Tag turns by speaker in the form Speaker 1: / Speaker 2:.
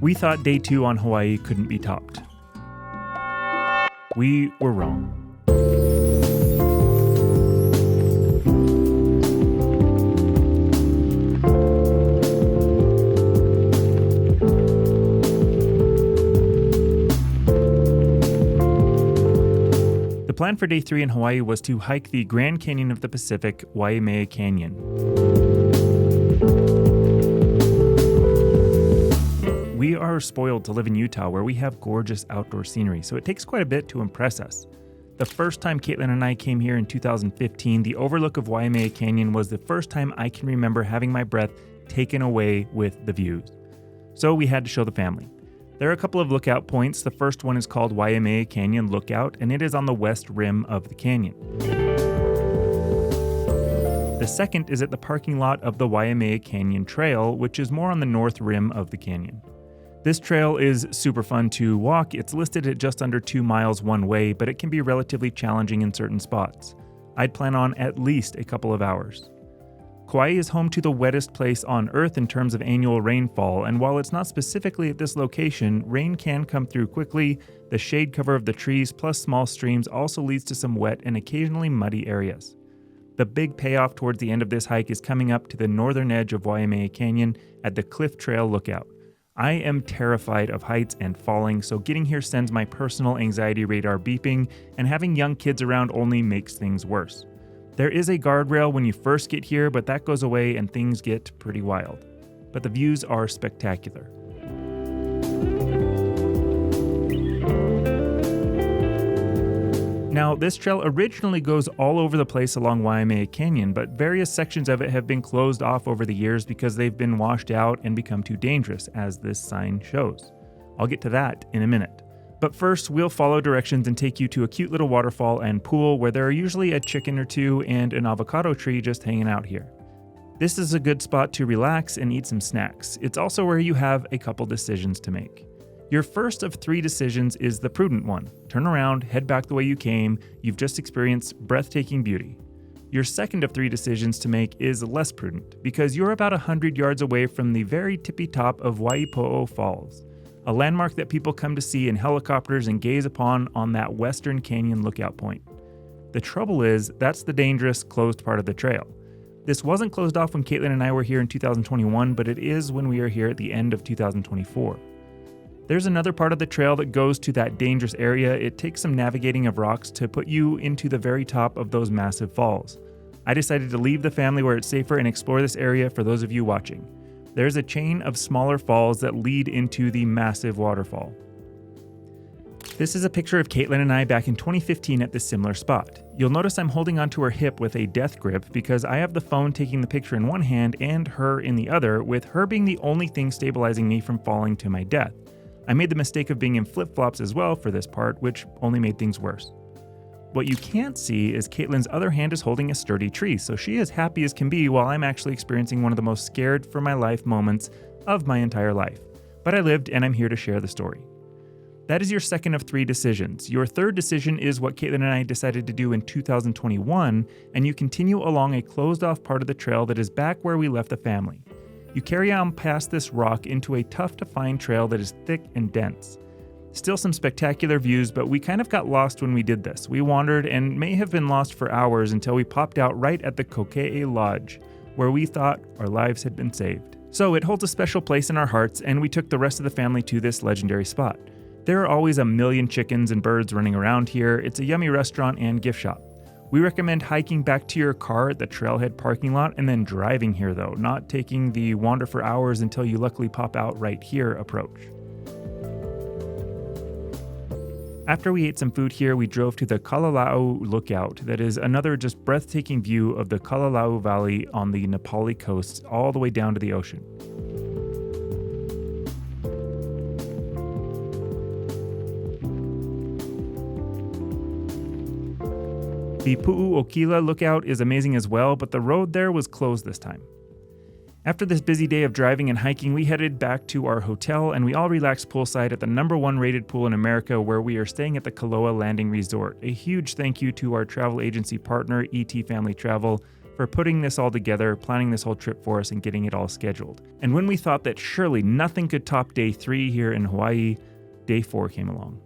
Speaker 1: We thought day 2 on Hawaii couldn't be topped. We were wrong. The plan for day 3 in Hawaii was to hike the Grand Canyon of the Pacific, Waimea Canyon. We are spoiled to live in Utah, where we have gorgeous outdoor scenery, so it takes quite a bit to impress us. The first time Caitlin and I came here in 2015, the overlook of Waimea Canyon was the first time I can remember having my breath taken away with the views. So we had to show the family. There are a couple of lookout points. The first one is called Waimea Canyon Lookout, and it is on the west rim of the canyon. The second is at the parking lot of the Waimea Canyon Trail, which is more on the north rim of the canyon. This trail is super fun to walk. It's listed at just under 2 miles one way, but it can be relatively challenging in certain spots. I'd plan on at least a couple of hours. Kauai is home to the wettest place on Earth in terms of annual rainfall, and while it's not specifically at this location, rain can come through quickly. The shade cover of the trees plus small streams also leads to some wet and occasionally muddy areas. The big payoff towards the end of this hike is coming up to the northern edge of Waimea Canyon at the Cliff Trail Lookout. I am terrified of heights and falling, so getting here sends my personal anxiety radar beeping, and having young kids around only makes things worse. There is a guardrail when you first get here, but that goes away and things get pretty wild. But the views are spectacular. Now, this trail originally goes all over the place along Waimea Canyon, but various sections of it have been closed off over the years because they've been washed out and become too dangerous, as this sign shows. I'll get to that in a minute. But first, we'll follow directions and take you to a cute little waterfall and pool where there are usually a chicken or two and an avocado tree just hanging out here. This is a good spot to relax and eat some snacks. It's also where you have a couple decisions to make. Your first of 3 decisions is the prudent one. Turn around, head back the way you came. You've just experienced breathtaking beauty. Your second of 3 decisions to make is less prudent, because you're about 100 yards away from the very tippy top of Waipo'o Falls, a landmark that people come to see in helicopters and gaze upon on that Western Canyon lookout point. The trouble is, that's the dangerous, closed part of the trail. This wasn't closed off when Caitlin and I were here in 2021, but it is when we are here at the end of 2024. There's another part of the trail that goes to that dangerous area. It takes some navigating of rocks to put you into the very top of those massive falls. I decided to leave the family where it's safer and explore this area for those of you watching. There's a chain of smaller falls that lead into the massive waterfall. This is a picture of Caitlin and I back in 2015 at this similar spot. You'll notice I'm holding onto her hip with a death grip because I have the phone taking the picture in one hand and her in the other, with her being the only thing stabilizing me from falling to my death. I made the mistake of being in flip-flops as well for this part, which only made things worse. What you can't see is Caitlin's other hand is holding a sturdy tree, so she is happy as can be while I'm actually experiencing one of the most scared for my life moments of my entire life. But I lived, and I'm here to share the story. That is your second of 3 decisions. Your third decision is what Caitlin and I decided to do in 2021, and you continue along a closed-off part of the trail that is back where we left the family. You carry on past this rock into a tough-to-find trail that is thick and dense. Still some spectacular views, but we kind of got lost when we did this. We wandered and may have been lost for hours until we popped out right at the Kokee Lodge, where we thought our lives had been saved. So it holds a special place in our hearts, and we took the rest of the family to this legendary spot. There are always a million chickens and birds running around here. It's a yummy restaurant and gift shop. We recommend hiking back to your car at the trailhead parking lot and then driving here though, not taking the wander for hours until you luckily pop out right here approach. After we ate some food here, we drove to the Kalalau Lookout. That is another just breathtaking view of the Kalalau Valley on the Nepali coast all the way down to the ocean. The Pu'uokila Lookout is amazing as well, but the road there was closed this time. After this busy day of driving and hiking, we headed back to our hotel and we all relaxed poolside at the #1 rated pool in America, where we are staying at the Kaloa Landing Resort. A huge thank you to our travel agency partner, ET Family Travel, for putting this all together, planning this whole trip for us, and getting it all scheduled. And when we thought that surely nothing could top day 3 here in Hawaii, day 4 came along.